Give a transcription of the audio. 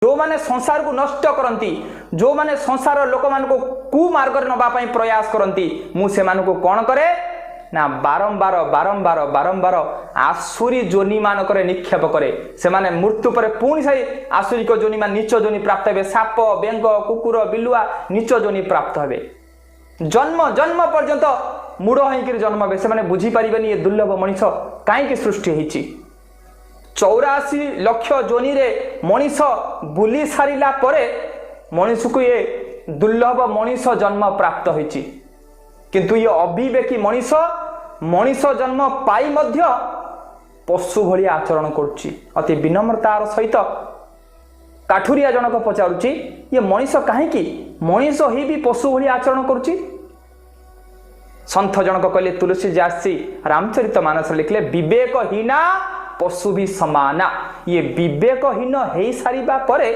जो माने संसार को नष्ट करती, जो माने संसार लोक मान को कुमार्ग नवाई प्रयास करती, मुझे को कौन करे ना बारंबार बारंबार बारंबार आसुरी जोनि मानक निक्षेप करे। से माने मृत्यु पर पुणी से आसुरिक जोनि मान नीच जोनि प्राप्त हे। साप बेंग कुकुर बिलुआ नीच जोनि प्राप्त हे। जन्म जन्म पर्यंत मूढ़ होकर जन्म हे। से माने बुझी पारिबेनी ये दुर्लभ मनीष कहीं सृष्टि होती। 84 लाख जोनि रे मनीष बुली सारिला परे मनीष को ये दुर्लभ मनीष जन्म प्राप्त होती। किंतु ये अविवेकी मनीष मनीष जन्म पाई मध्य पशु भली आचरण करुच्ची। अति विनम्रतार सहित काठुरिया जनक पचारुची ये मनीष कहीं मनीष ही भी पशु भली आचरण करुच्ची। संत जनक कहले तुलसीदास रामचरित मानस लिखले विवेकहीना पशु भी समाना। ये विवेकहीन हो सारिबा परे